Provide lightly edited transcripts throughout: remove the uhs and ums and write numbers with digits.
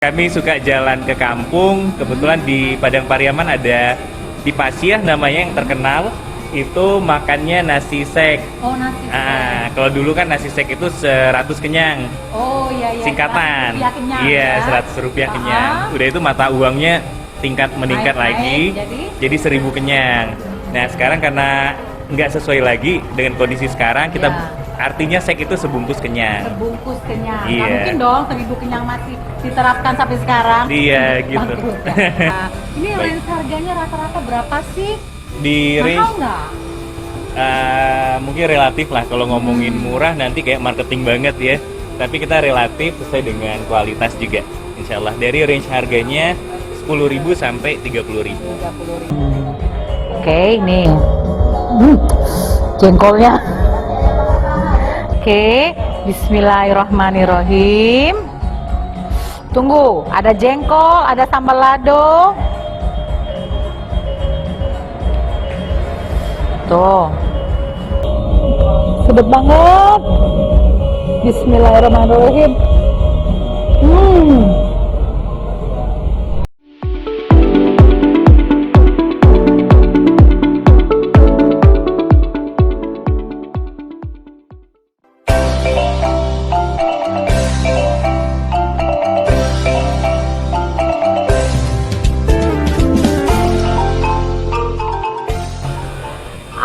Kami suka jalan ke kampung, kebetulan di Padang Pariaman ada di Pasiah namanya yang terkenal, itu makannya nasi sek. Oh, nasi sek. Kalau dulu kan nasi sek itu 100 kenyang. Oh iya iya. Singkatan. 100 rupiah kenyang, Iya, ya. 100 rupiah kenyang. Udah itu mata uangnya tingkat meningkat Naik, lagi, jadi 1000 kenyang. Nah, sekarang karena nggak sesuai lagi dengan kondisi sekarang, kita artinya sek itu sebungkus kenyang. Sebungkus kenyang. Iya. Nggak mungkin dong 1000 kenyang masih diterapkan sampai sekarang. Iya, gitu. Bangkrut, ya. Nah, ini Baik. range harganya rata-rata berapa sih? Di Mahal range nggak? mungkin relatif lah, kalau ngomongin murah nanti kayak marketing banget ya, tapi kita relatif sesuai dengan kualitas juga, insya Allah. Dari range harganya 10.000 sampai 30.000. 30.000. Oke, ini jengkolnya. Oke, bismillahirrahmanirrahim. Tunggu, ada jengkol, ada sambal lado. Tuh. Sedap banget. Bismillahirrahmanirrahim.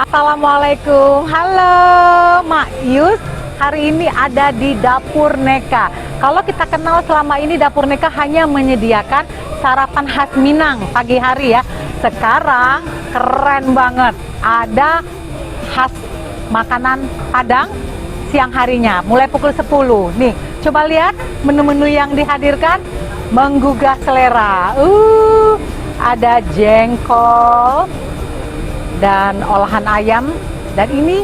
Assalamualaikum, halo Mak Yus. Hari ini ada di Dapur Neka. Kalau kita kenal selama ini Dapur Neka hanya menyediakan sarapan khas Minang pagi hari ya. Sekarang keren banget, ada khas makanan Padang siang harinya mulai pukul 10. Nih, coba lihat menu-menu yang dihadirkan menggugah selera. Ada jengkol dan olahan ayam, dan ini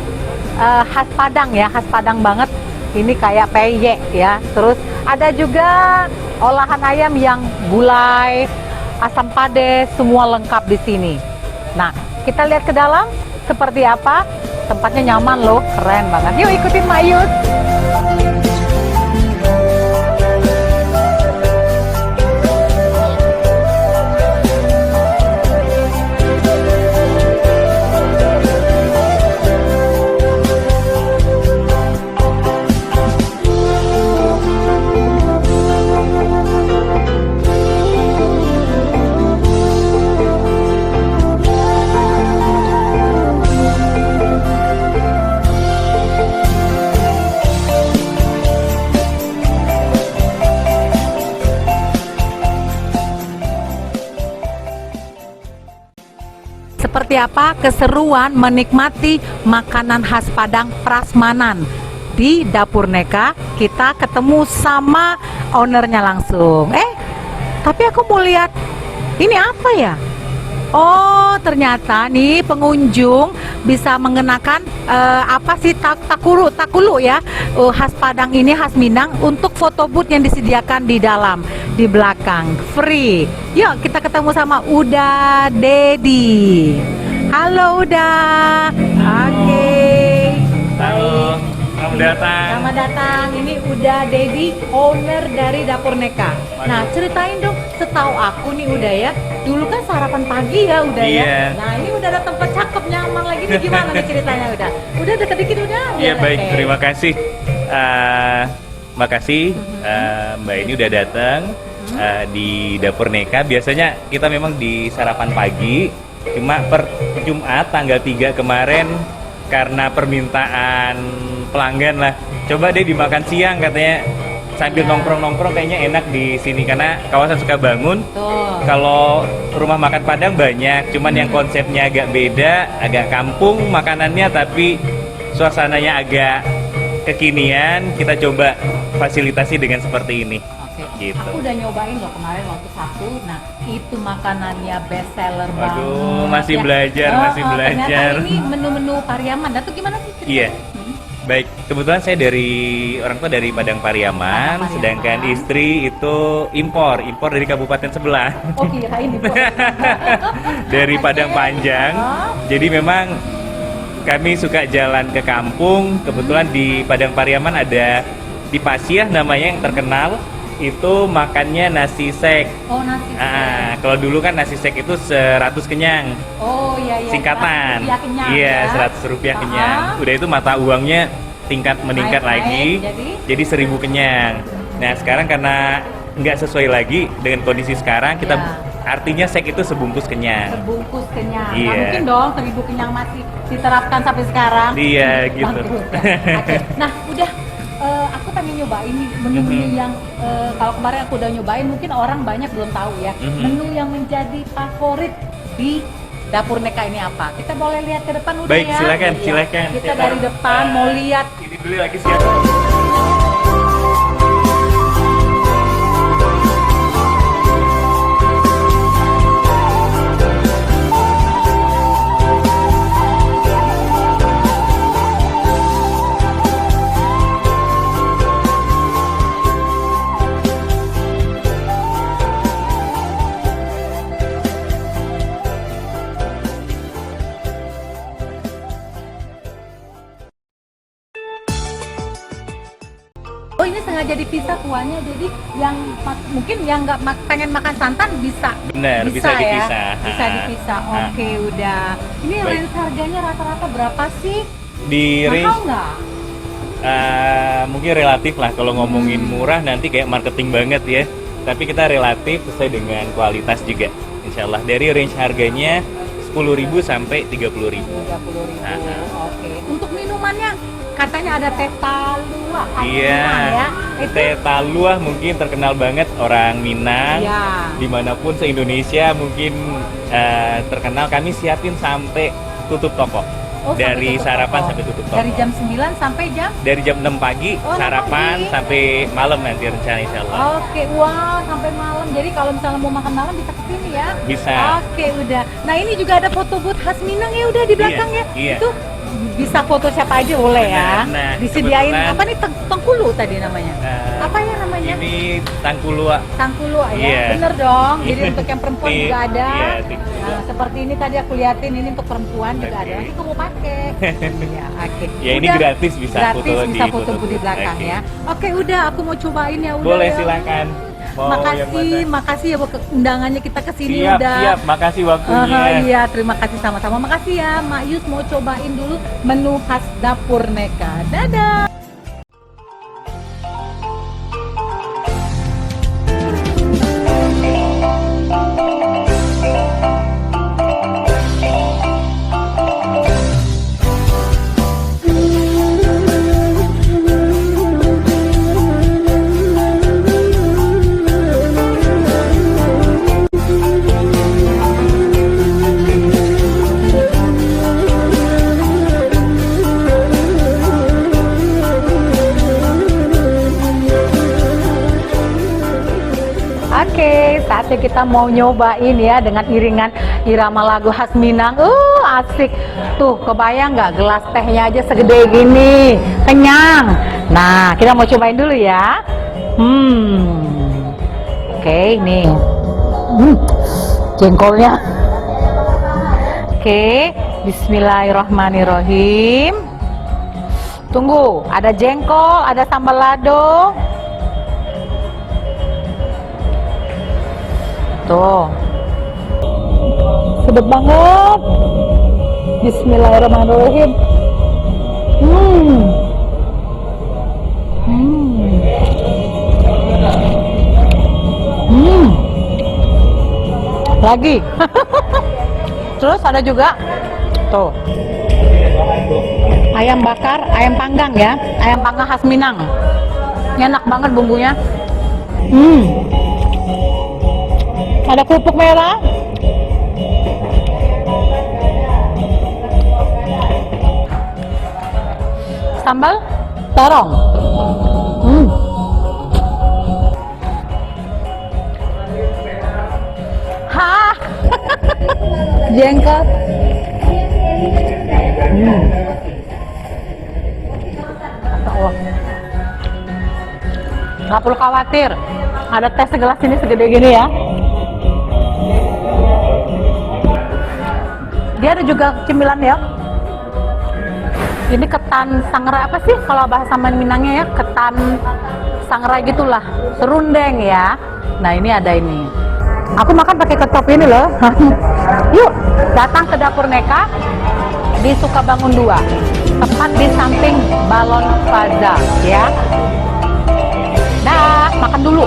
khas Padang ya, khas Padang banget. Ini kayak peyek ya. Terus ada juga olahan ayam yang gulai, asam pade, semua lengkap di sini. Nah, kita lihat ke dalam seperti apa. Tempatnya nyaman loh, keren banget. Yuk ikutin Mayus. Seperti apa keseruan menikmati makanan khas Padang prasmanan di Dapur Neka? Kita ketemu sama ownernya langsung. Tapi aku mau lihat ini apa ya? Oh, ternyata nih pengunjung bisa mengenakan apa sih takulu ya, khas Padang ini, khas Minang, untuk foto booth yang disediakan di dalam, di belakang, free. Yuk kita ketemu sama Uda Dedi. Halo Uda. Oke. Halo, selamat datang. Selamat datang. Ini Uda Dedi, owner dari Dapur Neka. Nah, ceritain dong, setahu aku nih Uda ya, dulu kan sarapan pagi ya Uda ya. Nah, ini udah ada tempat cakep, nyaman lagi nih, gimana nih ceritanya Uda? Udah deket dikit udah. Iya, baik, Oke. terima kasih. Makasih Mbak ini udah datang di Dapur Neka. Biasanya kita memang di sarapan pagi, cuma per Jumat tanggal 3 kemarin karena permintaan pelanggan lah, coba deh dimakan siang katanya, sambil nongkrong-nongkrong kayaknya enak di sini karena kawasan Sukabangun. Kalau rumah makan Padang banyak, cuman yang konsepnya agak beda, agak kampung makanannya tapi suasananya agak kekinian. Kita coba fasilitasi dengan seperti ini. Oke. Gitu. Aku udah nyobain loh kemarin waktu Sabtu. Nah, itu makanannya best seller banget. Waduh, masih belajar, masih belajar. Ternyata ini menu-menu Pariaman. Dan tuh gimana sih ceritanya? Iya. Baik, kebetulan saya dari orang tua dari Padang Pariaman, Padang Pariaman. sedangkan istri itu impor dari kabupaten sebelah. Oh, kirain itu. Dari Oke. Padang Panjang. Jadi memang kami suka jalan ke kampung. Kebetulan di Padang Pariaman ada di Pasiah namanya yang terkenal, itu makannya nasi sek. Oh, nasi. Kalau dulu kan nasi sek itu 100 kenyang. Oh iya iya. Singkatan. 100 rupiah kenyang, Iya, ya. 100 rupiah kenyang. Udah itu mata uangnya meningkat Naik, lagi. Jadi 1000 kenyang. Nah, sekarang karena nggak sesuai lagi dengan kondisi sekarang, kita Ya. artinya sek itu sebungkus kenyang. Sebungkus kenyang. Iya. Nggak mungkin dong 1000 kenyang masih diterapkan sampai sekarang. Iya, gitu. Bangkrut, ya. Oke. Nah, udah aku pengen nyobain nih menu-menu yang kalau kemarin aku udah nyobain, mungkin orang banyak belum tahu ya. Menu yang menjadi favorit di Dapur Neka ini apa? Kita boleh lihat ke depan udah Baik, ya. silakan, Iya. silakan. Kita dari depan mau lihat. Ini dulu lagi siap. Oh, ini sengaja dipisah kuahnya, jadi yang mungkin yang nggak pengen makan santan bisa. Benar, bisa ya? dipisah. Bisa dipisah. Oke, udah. Ini Baik. range harganya rata-rata berapa sih? Di Mahal range nggak? mungkin relatif lah, kalau ngomongin murah nanti kayak marketing banget ya. Tapi kita relatif sesuai dengan kualitas juga. Insya Allah dari range harganya 10.000 sampai 30.000. 30.000. Oke. Untuk minumannya katanya ada teh talua. Iya, ya. Itu teh talua mungkin terkenal banget orang Minang. ya. Dimanapun se-Indonesia mungkin terkenal. Kami siapin sampai tutup toko. Oh, Dari sampai tutup sarapan toko. sampai tutup toko. Dari jam 9 sampai jam. Dari jam 6 pagi, Oh, 6 sarapan pagi. sampai malam nanti rencana insya Allah. Oke, wow, sampai malam. Jadi kalau misalnya mau makan malam bisa kesini ya? Bisa. Oke, udah. Nah, ini juga ada foto booth khas Minang ya, udah di belakang ya. iya. Itu bisa foto siapa aja boleh ya. Nah, Disediain kebetulan- apa nih tengkulu tadi namanya? Nah, Apa ya namanya? Ini tangkulua. Tangkulu ya. Iya. Bener dong. Jadi untuk yang perempuan Iya, juga ada. iya, tangkulu. Nah, seperti ini tadi aku liatin, ini untuk perempuan juga Oke. ada. Nanti kamu pakai. Ya, oke. Ya, ini Udah. gratis bisa gratis foto di bisa foto foto booth di booth. belakang Oke. ya. Oke, udah aku mau cobain ya udah. Boleh ya. silakan. Mau yang Makasih, mana? makasih ya buat undangannya kita ke sini Siap, udah. siap. Makasih waktunya. Iya, terima kasih sama-sama. Makasih ya, Mak Yus mau cobain dulu menu khas Dapur Neka. Dadah. Oke, saatnya kita mau nyobain ya dengan iringan irama lagu khas Minang. Asik. Tuh, kebayang nggak gelas tehnya aja segede gini, kenyang. Nah, kita mau cobain dulu ya. Oke, nih. Jengkolnya. Oke, bismillahirrahmanirrahim. Tunggu, ada jengkol, ada sambal lado. Tuh, sedap banget. Bismillahirrahmanirrahim. Lagi. Terus ada juga tuh ayam bakar, ayam panggang ya, ayam panggang khas Minang. Enak banget bumbunya. Ada kerupuk merah. Sambal terong. Hah. Jengkol. Allah. Nggak perlu khawatir. Ada teh segelas ini segede gini ya. Dia ada juga cemilan ya. Ini ketan sangrai apa sih kalau bahasa Minangnya ya? Ketan sangrai gitulah, serundeng ya. Nah ini ada ini. Aku makan pakai kecap ini loh. Yuk, datang ke Dapur Neka di Sukabangun 2, tepat di samping Balon Plaza ya. Dah, makan dulu.